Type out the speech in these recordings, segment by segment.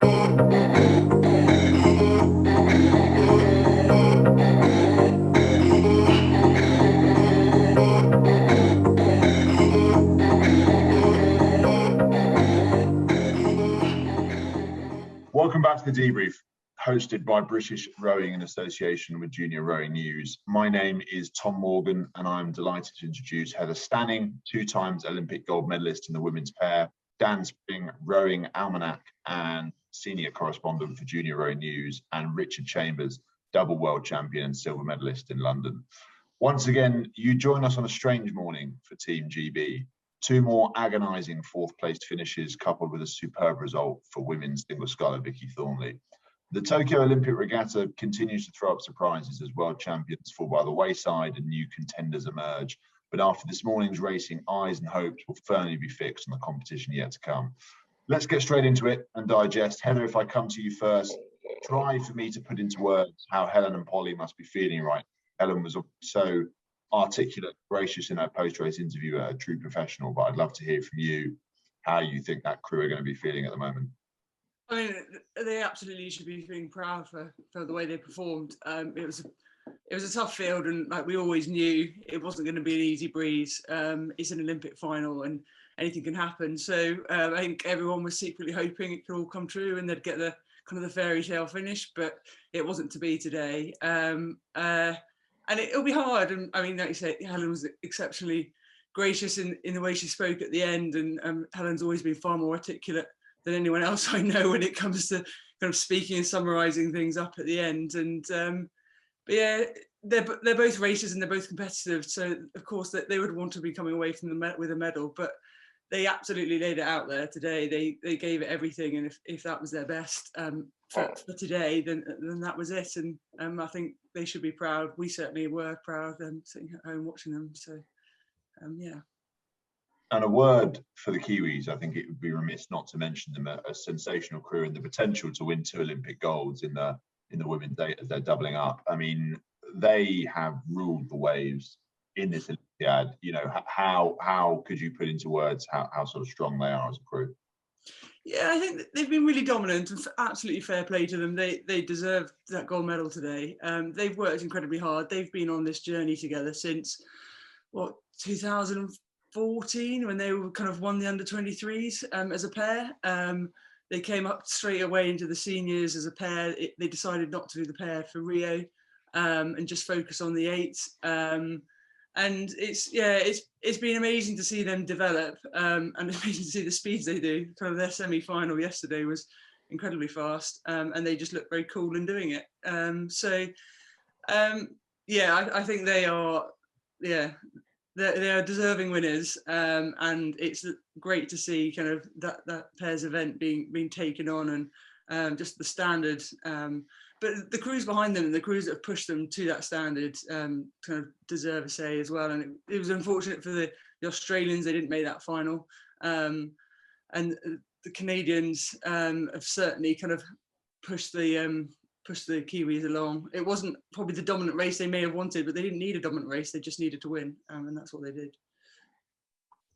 Welcome back to the Debrief, hosted by British Rowing in association with Junior Rowing News. My name is Tom Morgan, and I'm delighted to introduce Heather Stanning, 2 times Olympic gold medalist in the women's pair, Dan Spring, Rowing Almanac and senior correspondent for Junior Rowing News, and Richard Chambers, double world champion and silver medalist in London. Once again, you join us on a strange morning for Team GB. 2 more agonising 4th placed finishes coupled with a superb result for women's single sculler Vicky Thornley. The Tokyo Olympic Regatta continues to throw up surprises as world champions fall by the wayside and new contenders emerge. But after this morning's racing, eyes and hopes will firmly be fixed on the competition yet to come. Let's get straight into it and digest. Heather, if I come to you first, try for me to put into words how Helen and Polly must be feeling right. Helen was so articulate, gracious in her post-race interview, a true professional, but I'd love to hear from you how you think that crew are going to be feeling at the moment. I mean, they absolutely should be feeling proud for the way they performed. It was a tough field, and like we always knew, it wasn't going to be an easy breeze. It's an Olympic final, and anything can happen. So I think everyone was secretly hoping it could all come true, and they'd get the kind of the fairy tale finish, but it wasn't to be today. And it'll be hard. And I mean, like you say, Helen was exceptionally gracious in the way she spoke at the end. And Helen's always been far more articulate than anyone else I know when it comes to kind of speaking and summarising things up at the end. And but yeah, they're both racers and they're both competitive. So of course they would want to be coming away from with a medal, but they absolutely laid it out there today. They gave it everything, and if that was their best for today, then that was it. And I think they should be proud. We certainly were proud, sitting at home watching them. So yeah. And a word for the Kiwis, I think it would be remiss not to mention them, a sensational crew and the potential to win 2 Olympic golds in the women's day as they're doubling up. I mean, they have ruled the waves in this Olympiad. You know, how could you put into words how sort of strong they are as a crew? Yeah, I think they've been really dominant, and absolutely fair play to them. They deserve that gold medal today. They've worked incredibly hard. They've been on this journey together since 2014, when they were kind of won the under-23s as a pair. They came up straight away into the seniors as a pair. They decided not to do the pair for Rio and just focus on the 8s. And it's been amazing to see them develop, and it's amazing to see the speeds they do. Kind of their semi-final yesterday was incredibly fast, and they just look very cool in doing it. I think they are, they are deserving winners, and it's great to see kind of that pairs event being taken on, and just the standard. But the crews behind them and the crews that have pushed them to that standard kind of deserve a say as well. And it was unfortunate for the Australians, they didn't make that final. And the Canadians have certainly kind of pushed the Kiwis along. It wasn't probably the dominant race they may have wanted, but they didn't need a dominant race. They just needed to win. And that's what they did.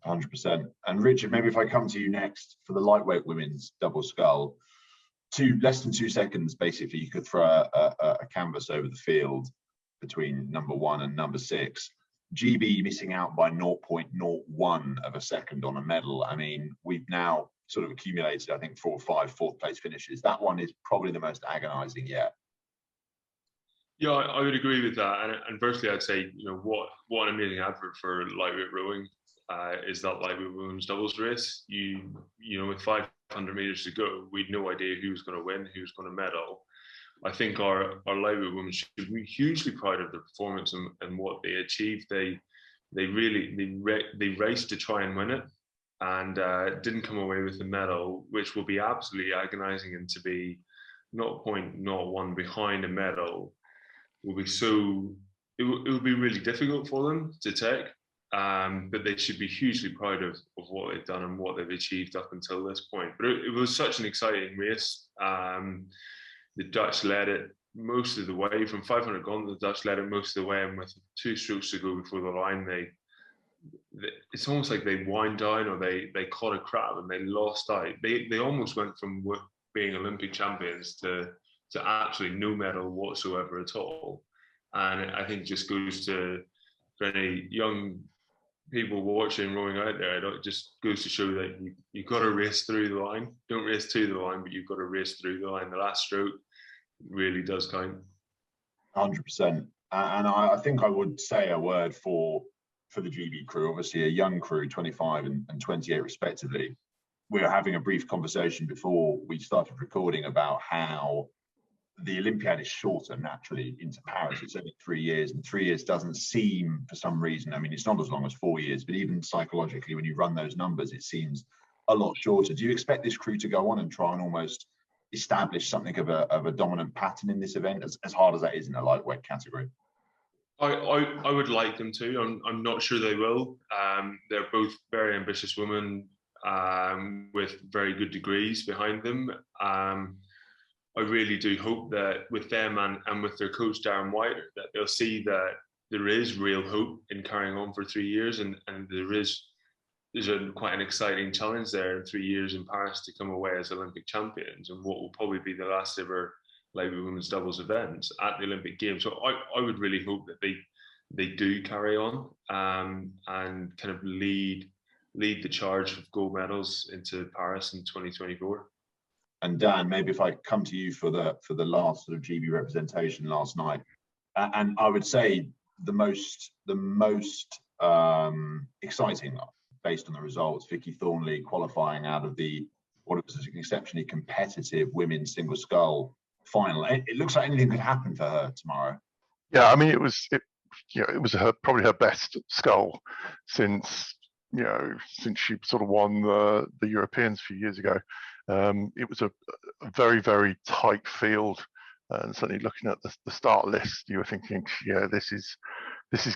100%. And Richard, maybe if I come to you next for the lightweight women's double scull, less than 2 seconds, basically, you could throw a canvas over the field between number 1 and number 6. GB missing out by 0.01 of a second on a medal. I mean, we've now sort of accumulated, I think, 4 or 5 4th place finishes. That one is probably the most agonising yet. Yeah, I would agree with that. And firstly, I'd say, you know, what an amazing advert for lightweight rowing is that lightweight women's doubles race. You know, with 500 meters to go, we'd no idea who was going to win, who was going to medal. I think our lightweight women should be hugely proud of their performance and what they achieved. They raced to try and win it, and didn't come away with the medal, which will be absolutely agonising. And to be 0.01 behind a medal will be it will be really difficult for them to take. But they should be hugely proud of what they've done and what they've achieved up until this point. But it was such an exciting race. The Dutch led it most of the way. From 500 gone, the Dutch led it most of the way, and with 2 strokes to go before the line, it's almost like they wind down, or they caught a crab and they lost out. They almost went from being Olympic champions to absolutely no medal whatsoever at all. And I think it just goes to, for any young people watching rowing out there, it just goes to show that you've got to race through the line. Don't race to the line, but you've got to race through the line. The last stroke really does count. 100%. And I think I would say a word for the GB crew, obviously a young crew, 25 and 28 respectively. We were having a brief conversation before we started recording about how the Olympiad is shorter naturally into Paris. It's only 3 years, and 3 years doesn't seem, for some reason, I mean, it's not as long as 4 years, but even psychologically, when you run those numbers, it seems a lot shorter. Do you expect this crew to go on and try and almost establish something of a dominant pattern in this event, as hard as that is in a lightweight category? I would like them to. I'm not sure they will. They're both very ambitious women with very good degrees behind them. I really do hope that with them and with their coach Darren White, that they'll see that there is real hope in carrying on for 3 years, and there's quite an exciting challenge there in 3 years in Paris to come away as Olympic champions, and what will probably be the last ever lightweight women's doubles event at the Olympic Games. So I would really hope that they do carry on and kind of lead the charge of gold medals into Paris in 2024. And Dan, maybe if I come to you for the last sort of GB representation last night, and I would say the most exciting, based on the results, Vicky Thornley qualifying out of what was an exceptionally competitive women's single scull final. It looks like anything could happen for her tomorrow. Yeah, I mean, it was probably her best scull since she sort of won the Europeans a few years ago. It was a very, very tight field, and certainly looking at the start list, you were thinking, yeah, this is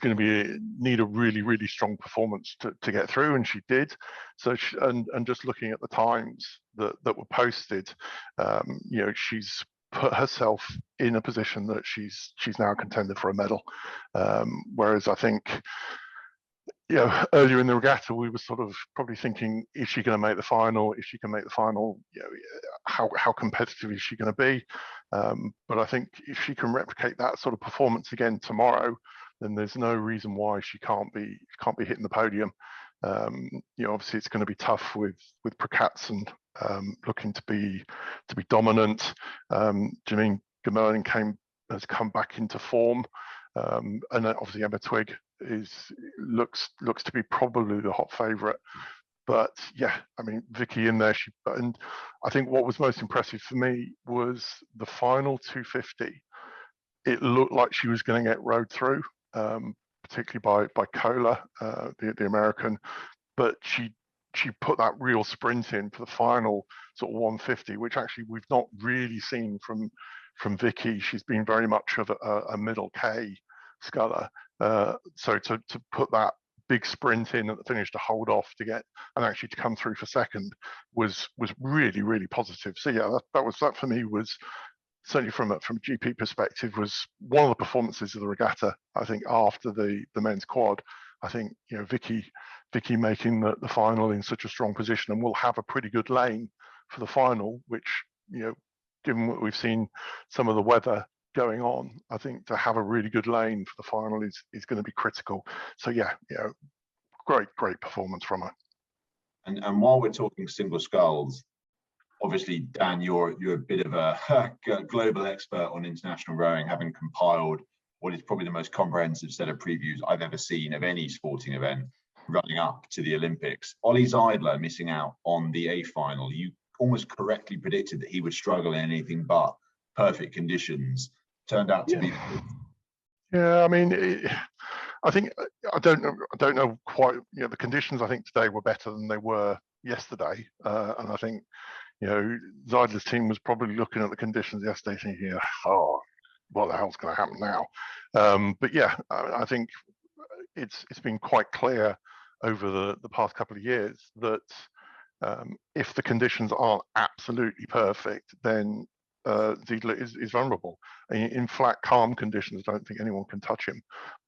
going to need a really, really strong performance to get through, and she did. So and just looking at the times that were posted, she's put herself in a position that she's now a contender for a medal. Whereas I think, earlier in the regatta, we were sort of probably thinking, is she going to make the final? If she can make the final, how competitive is she going to be? But I think if she can replicate that sort of performance again tomorrow, then there's no reason why she can't be hitting the podium. Obviously it's going to be tough with Prokatson looking to be dominant. Janine Gemerling has come back into form, and then obviously Emma Twigg looks to be probably the hot favourite. But yeah, I mean, Vicky in there, and I think what was most impressive for me was the final 250. It looked like she was going to get rowed through, particularly by Kohler, the American, but she put that real sprint in for the final sort of 150, which actually we've not really seen from Vicky. She's been very much of a middle K sculler. So to put that big sprint in at the finish to hold off to get and actually to come through for second was really, really positive. So yeah, that for me was certainly from a GP perspective was one of the performances of the regatta. I think after the men's quad, I think Vicky making the final in such a strong position, and will have a pretty good lane for the final, which given what we've seen some of the weather going on, I think to have a really good lane for the final is going to be critical. So yeah, great performance from her. And while we're talking single sculls, obviously, Dan, you're a bit of a global expert on international rowing, having compiled what is probably the most comprehensive set of previews I've ever seen of any sporting event running up to the Olympics. Ollie Zeidler missing out on the A final. You almost correctly predicted that he would struggle in anything but perfect conditions. Turned out to be. Yeah, I mean, I think I don't know quite. The conditions I think today were better than they were yesterday, and I think Zeidler's team was probably looking at the conditions yesterday, thinking, "Oh, what the hell's going to happen now?" But yeah, I think it's been quite clear over the past couple of years that if the conditions aren't absolutely perfect, then Zeidler is vulnerable. In flat, calm conditions, I don't think anyone can touch him.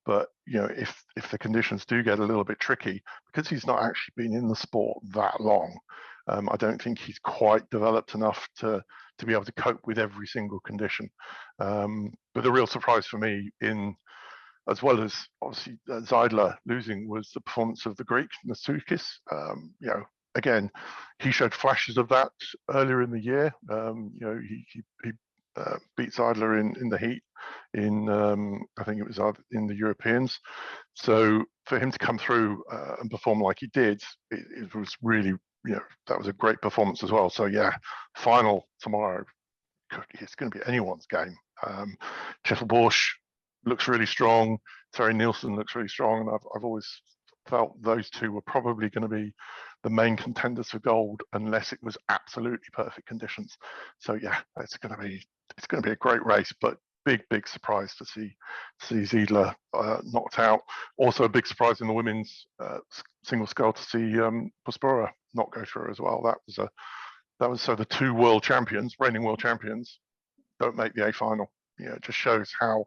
But if the conditions do get a little bit tricky, because he's not actually been in the sport that long, I don't think he's quite developed enough to be able to cope with every single condition. But the real surprise for me, as well as obviously Zeidler losing, was the performance of the Greek Nassoukis. Again, he showed flashes of that earlier in the year. He beat Zeidler in the heat I think it was in the Europeans. So for him to come through and perform like he did, it was really, that was a great performance as well. So yeah, final tomorrow, it's going to be anyone's game. Scheffelborsch looks really strong. Terry Nielsen looks really strong, and I've always felt those two were probably going to be the main contenders for gold unless it was absolutely perfect conditions. So yeah, it's going to be a great race, but big surprise to see Zeidler knocked out. Also a big surprise in the women's single scull to see Prospera not go through as well. That was so the two world champions, reigning world champions, don't make the A final. It just shows how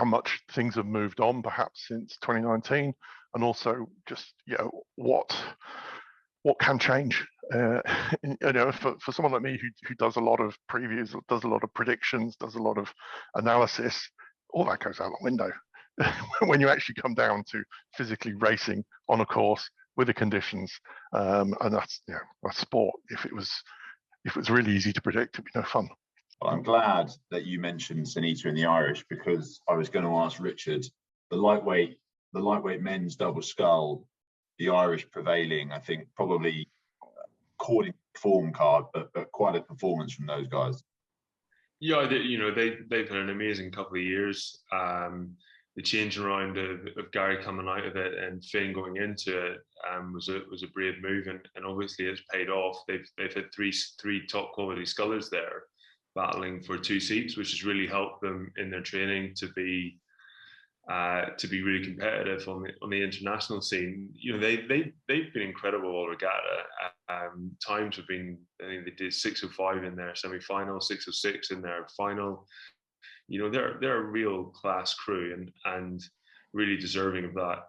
much things have moved on perhaps since 2019, and also just what can change. For someone like me who does a lot of previews, does a lot of predictions, does a lot of analysis, all that goes out the window when you actually come down to physically racing on a course with the conditions, and that's a sport. If it was really easy to predict, it'd be no fun. Well, I'm glad that you mentioned Sanita in the Irish, because I was going to ask Richard, the lightweight men's double scull, the Irish prevailing, I think probably according to form card, but quite a performance from those guys. Yeah, they've had an amazing couple of years. The changing around of Gary coming out of it and Finn going into it was a brave move, and obviously it's paid off. They've had three top quality scullers there battling for 2 seats, which has really helped them in their training to be really competitive on the international scene. They've been incredible all regatta. Times have been, I think they did 6:05 in their semi-final, 6:06 in their final. They're a real class crew and really deserving of that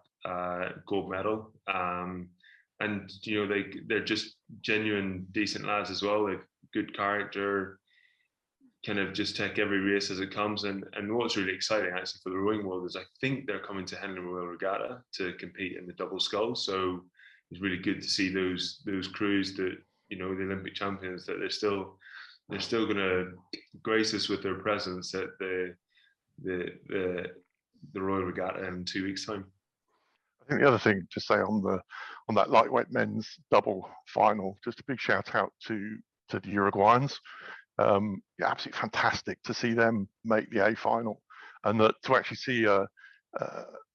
gold medal. And they're just genuine decent lads as well. They've good character, kind of just take every race as it comes. And what's really exciting actually for the rowing world is I think they're coming to Henley Royal Regatta to compete in the double scull. So it's really good to see those crews that, the Olympic champions, that they're still going to grace us with their presence at the Royal Regatta in 2 weeks' time. I think the other thing to say on that lightweight men's double final, just a big shout out to the Uruguayans. Absolutely fantastic to see them make the A final, and that to actually see an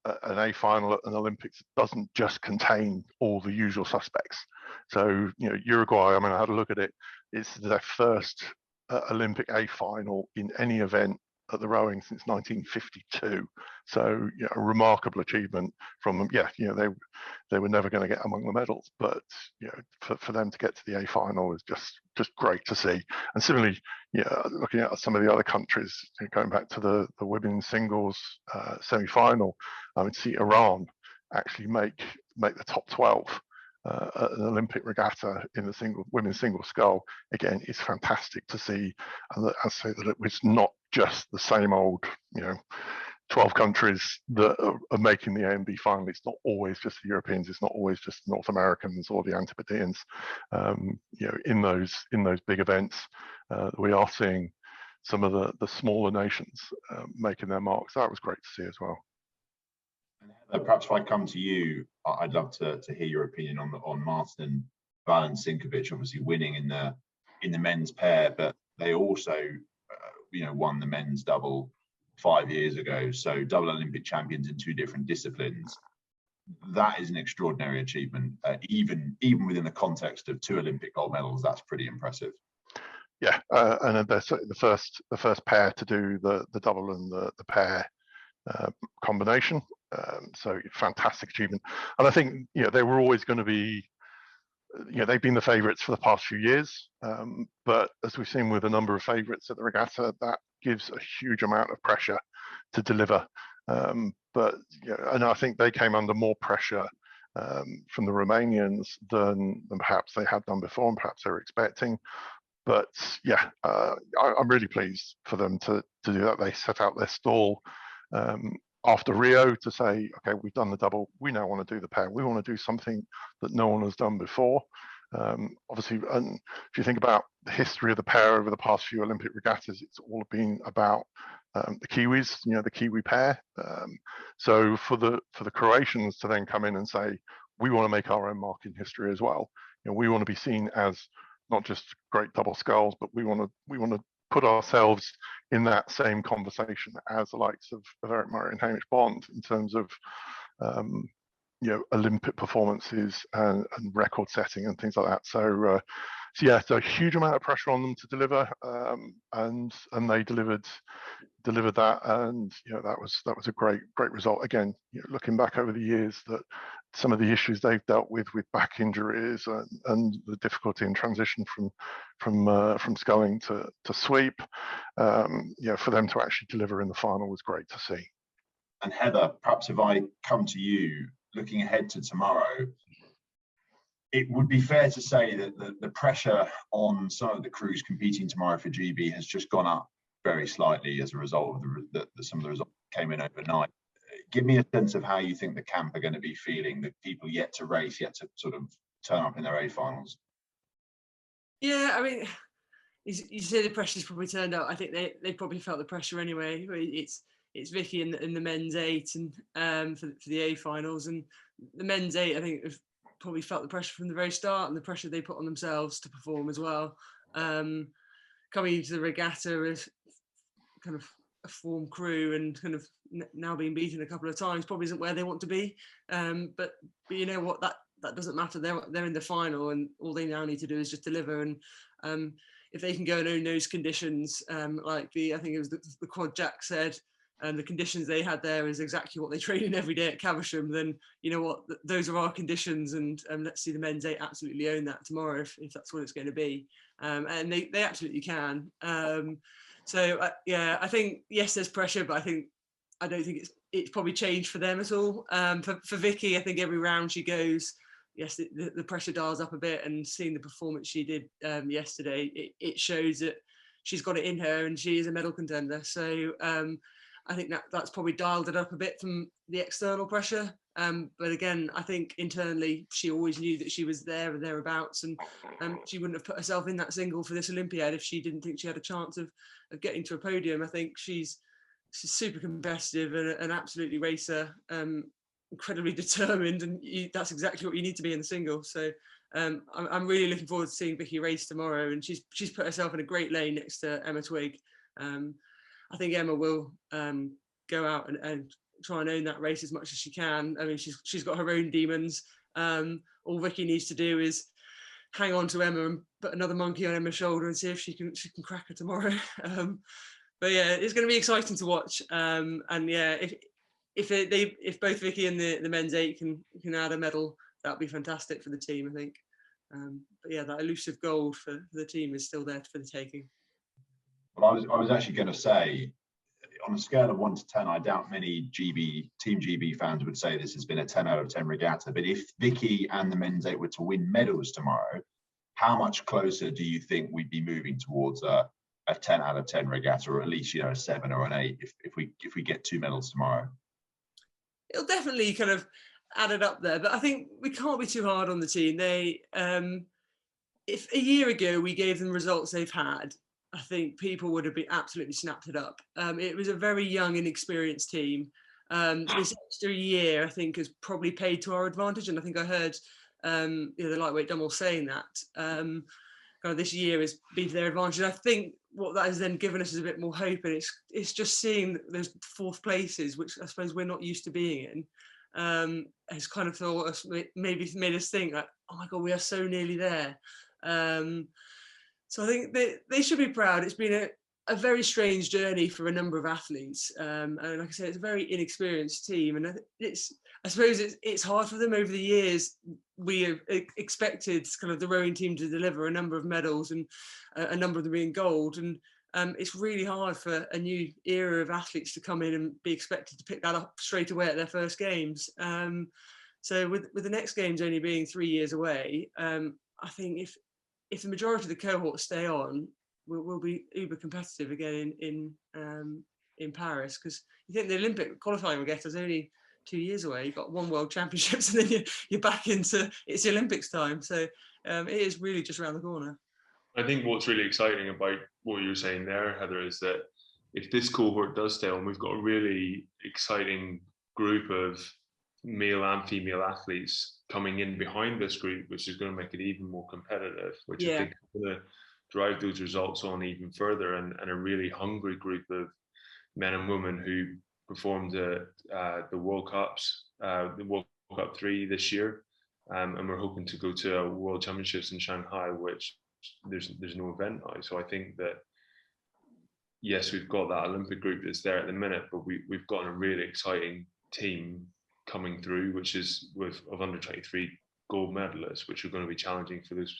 A final at an Olympics doesn't just contain all the usual suspects. So Uruguay, I had a look at it. It's their first Olympic A final in any event at the rowing since 1952. So a remarkable achievement from them. They were never going to get among the medals, but for them to get to the A final is just great to see. And similarly, looking at some of the other countries, going back to the women's singles semi-final, to see Iran actually make the top 12 at an Olympic regatta in the women's single scull, again, is fantastic to see. And I say that it was not just the same old 12 countries that are making the A and B final. It's not always just the Europeans, it's not always just the North Americans or the Antipodeans. In those big events, we are seeing some of the smaller nations making their marks. That was great to see as well. Perhaps if I come to you, I'd love to hear your opinion on Martin Valen Sinkovic, obviously winning in the men's pair, but they also won the men's double 5 years ago. So double Olympic champions in 2 different disciplines. That is an extraordinary achievement, even within the context of 2 Olympic gold medals. That's pretty impressive. Yeah, and they're certainly the first pair to do the double and the pair combination. So fantastic achievement. And I think they were always going to be, they've been the favourites for the past few years. But as we've seen with a number of favourites at the regatta, that gives a huge amount of pressure to deliver. And I think they came under more pressure from the Romanians than perhaps they had done before and perhaps they were expecting. But yeah, I'm really pleased for them to do that. They set out their stall after Rio to say, okay, we've done the double, we now want to do the pair. We want to do something that no one has done before. Obviously, and if you think about the history of the pair over the past few Olympic regattas, it's all been about the Kiwis, the Kiwi pair. So for the Croatians to then come in and say, we want to make our own mark in history as well. We want to be seen as not just great double sculls, but we want to put ourselves in that same conversation as the likes of Eric Murray and Hamish Bond in terms of Olympic performances and record setting and things like that. So yeah, so a huge amount of pressure on them to deliver, and they delivered that, and that was a great result. Again, looking back over the years, that some of the issues they've dealt with back injuries and the difficulty in transition from sculling to sweep, for them to actually deliver in the final was great to see. And Heather, perhaps if I come to you, looking ahead to tomorrow, it would be fair to say that the pressure on some of the crews competing tomorrow for GB has just gone up very slightly as a result of some of the results came in overnight. Give me a sense of how you think the camp are going to be feeling, the people yet to race, yet to sort of turn up in their A finals. Yeah, I mean, you say the pressure's probably turned up. I think they probably felt the pressure anyway. It's Vicky in the men's 8 and for the A finals, and the men's 8 I think have probably felt the pressure from the very start and the pressure they put on themselves to perform as well. Coming into the regatta as kind of a form crew and kind of now being beaten a couple of times probably isn't where they want to be. But you know what, that doesn't matter. They're in the final, and all they now need to do is just deliver. And if they can go and own those conditions, like I think it was the quad Jack said, and the conditions they had there is exactly what they train in every day at Caversham, then you know what, those are our conditions, and let's see the men's 8 absolutely own that tomorrow if that's what it's going to be. And they absolutely can. So yeah, I think, yes, there's pressure, but I don't think it's probably changed for them at all. For Vicky, I think every round she goes, yes, the pressure dials up a bit, and seeing the performance she did yesterday, it shows that she's got it in her and she is a medal contender. So I think that's probably dialed it up a bit from the external pressure. But again, I think internally she always knew that she was there or thereabouts, and she wouldn't have put herself in that single for this Olympiad if she didn't think she had a chance of getting to a podium. I think she's super competitive and an absolutely racer, incredibly determined, and that's exactly what you need to be in the single. So I'm really looking forward to seeing Vicky race tomorrow, and she's put herself in a great lane next to Emma Twigg. I think Emma will go out and try and own that race as much as she can. I mean, she's got her own demons. All Vicky needs to do is hang on to Emma and put another monkey on Emma's shoulder and see if she can crack her tomorrow. But yeah, it's going to be exciting to watch. And yeah, if both Vicky and the men's 8 can add a medal, that'd be fantastic for the team, I think. But yeah, that elusive gold for the team is still there for the taking. Well, I was actually going to say, on a scale of 1 to 10, I doubt many Team GB fans would say this has been a 10 out of 10 regatta. But if Vicky and the men's 8 were to win medals tomorrow, how much closer do you think we'd be moving towards a 10 out of 10 regatta, or at least a 7 or an 8 if we get 2 medals tomorrow? It'll definitely kind of add it up there, but I think we can't be too hard on the team. If a year ago we gave them results they've had, I think people would have been absolutely snapped it up. It was a very young, inexperienced team. This extra year, I think, has probably paid to our advantage, and I think I heard the lightweight dumbbell saying that. Kind of this year has been to their advantage. And I think what that has then given us is a bit more hope, and it's just seeing those 4th places, which I suppose we're not used to being in, has kind of thought us, maybe made us think like, oh my God, we are so nearly there. So I think they should be proud. It's been a very strange journey for a number of athletes. And like I said, it's a very inexperienced team. And I suppose it's hard for them over the years. We have expected kind of the rowing team to deliver a number of medals, and a number of them being gold. And it's really hard for a new era of athletes to come in and be expected to pick that up straight away at their first games. So with the next games only being 3 years away, I think if the majority of the cohorts stay on, we'll be uber competitive again in Paris, because you think the Olympic qualifying regatta is only 2 years away. You've got one World Championships and then you're back into it's the Olympics time. So it is really just around the corner. I think what's really exciting about what you're saying there, Heather, is that if this cohort does stay on, we've got a really exciting group of male and female athletes coming in behind this group, which is going to make it even more competitive, which I think is going to drive those results on even further, and a really hungry group of men and women who performed at the World Cups, the World Cup 3 this year, and we're hoping to go to a World Championships in Shanghai, which there's no event now. So I think that yes, we've got that Olympic group that's there at the minute, but we've got a really exciting team coming through, which is of under 23 gold medalists, which are going to be challenging for those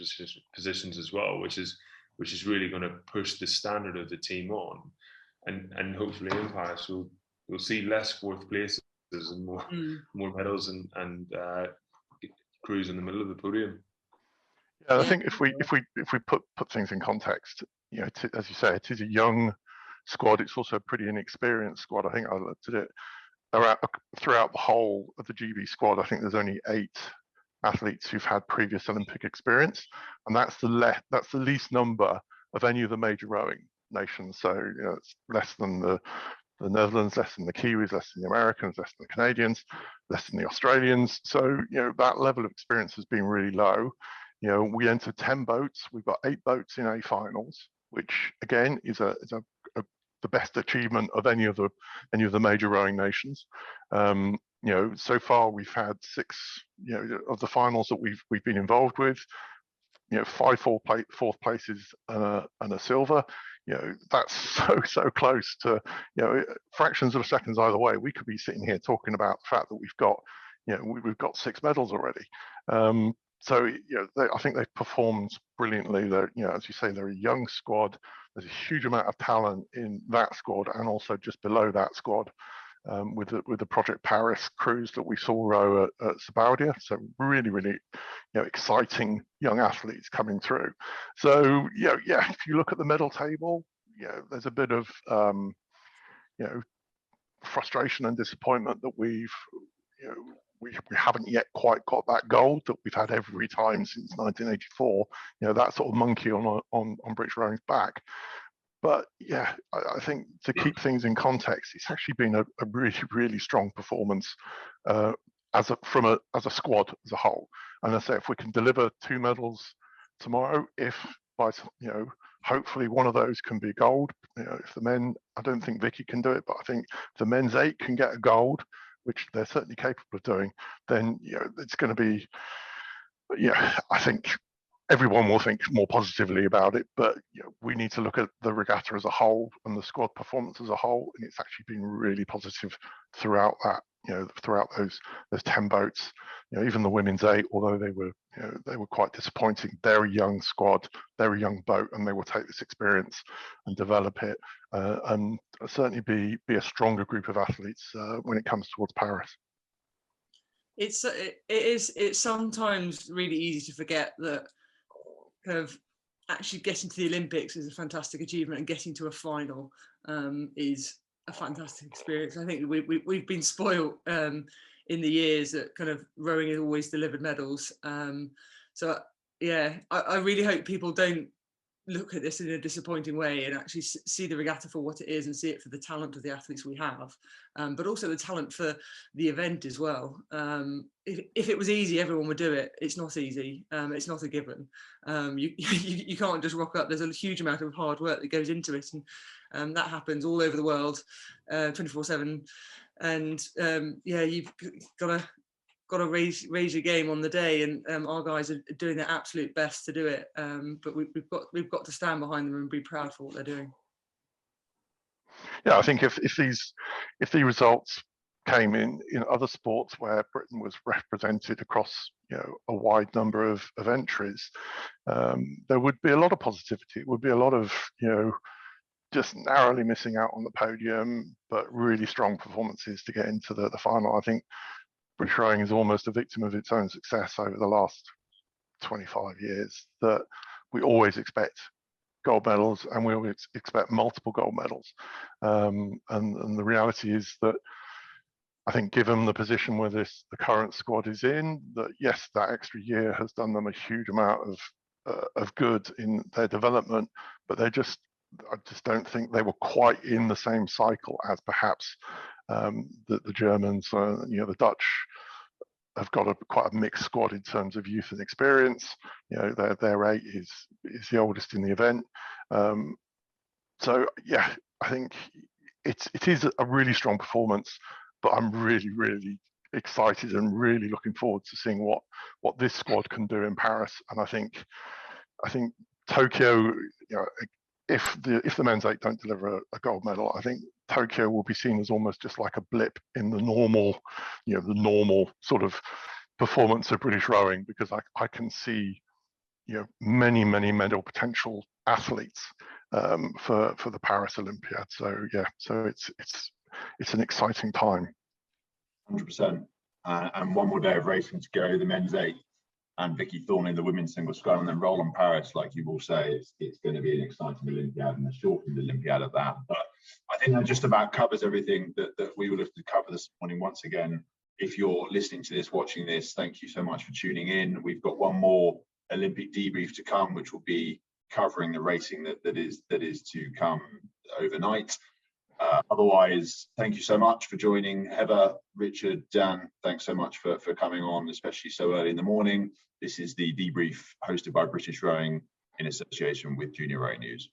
positions as well, which is really going to push the standard of the team on, and hopefully in Paris we'll see less fourth places and more medals and crews in the middle of the podium. Yeah, I think if we put things in context, as you say, it is a young squad. It's also a pretty inexperienced squad. I think I looked at it throughout the whole of the GB squad. I think there's only 8 athletes who've had previous Olympic experience, and that's the least number of any of the major rowing nations. So it's less than the Netherlands, less than the Kiwis, less than the Americans, less than the Canadians, less than the Australians. So that level of experience has been really low. We entered 10 boats. We've got 8 boats in A finals, which again is the best achievement of any of the major rowing nations. So far we've had 6 of the finals that we've been involved with. 5 fourth places and a silver. That's so close to fractions of seconds either way. We could be sitting here talking about the fact that we've got 6 medals already. So I think they've performed brilliantly. They're, as you say, they're a young squad. There's a huge amount of talent in that squad, and also just below that squad with the Project Paris crews that we saw row at Sabaudia. So really exciting young athletes coming through. So if you look at the medal table, there's a bit of frustration and disappointment that we haven't yet quite got that gold that we've had every time since 1984. That sort of monkey on British rowing's back. But I think to keep things in context, it's actually been a really strong performance as a squad as a whole. And I say, if we can deliver 2 medals tomorrow, if by hopefully one of those can be gold. If the men, I don't think Vicky can do it, but I think if the men's 8 can get a gold, which they're certainly capable of doing, then it's going to be, I think everyone will think more positively about it. But we need to look at the regatta as a whole and the squad performance as a whole, and it's actually been really positive throughout that. Throughout those 10 boats, even the women's 8, although they were quite disappointing. They're a young squad, they're a young boat, and they will take this experience and develop it, and certainly be a stronger group of athletes when it comes towards Paris. It's sometimes really easy to forget that kind of actually getting to the Olympics is a fantastic achievement, and getting to a final is a fantastic experience. I think we've been spoiled in the years that kind of rowing has always delivered medals. So I really hope people don't look at this in a disappointing way and actually see the regatta for what it is, and see it for the talent of the athletes we have, but also the talent for the event as well. If it was easy, everyone would do it. It's not easy. It's not a given. You can't just rock up. There's a huge amount of hard work that goes into it, and that happens all over the world, 24/7. And you've got to raise your game on the day, and our guys are doing their absolute best to do it. But we've got to stand behind them and be proud for what they're doing. Yeah, I think if the results came in other sports where Britain was represented across a wide number of entries, there would be a lot of positivity. It would be a lot of just narrowly missing out on the podium, but really strong performances to get into the final. I think British rowing is almost a victim of its own success over the last 25 years, that we always expect gold medals and we always expect multiple gold medals. And the reality is that I think, given the position where the current squad is in, that yes, that extra year has done them a huge amount of good in their development, but I just don't think they were quite in the same cycle as perhaps the Germans, the Dutch have got quite a mixed squad in terms of youth and experience. Their 8 is the oldest in the event. So yeah, I think it is a really strong performance, but I'm really, really excited and really looking forward to seeing what this squad can do in Paris. And I think Tokyo, if the men's 8 don't deliver a gold medal, I think Tokyo will be seen as almost just like a blip in the normal sort of performance of British rowing, because I can see many medal potential athletes for the Paris Olympiad. So yeah, so it's an exciting time. 100%. And one more day of racing to go. The men's 8 and Vicky Thorne in the women's single sculls, and then Roland Paris, like you will say, it's going to be an exciting Olympiad and a shortened Olympiad at that. But I think that just about covers everything that we would have to cover this morning. Once again, if you're listening to this, watching this, thank you so much for tuning in. We've got one more Olympic debrief to come, which will be covering the racing that is to come overnight. Otherwise, thank you so much for joining. Heather, Richard, Dan, thanks so much for coming on, especially so early in the morning. This is the debrief hosted by British Rowing in association with Junior Rowing News.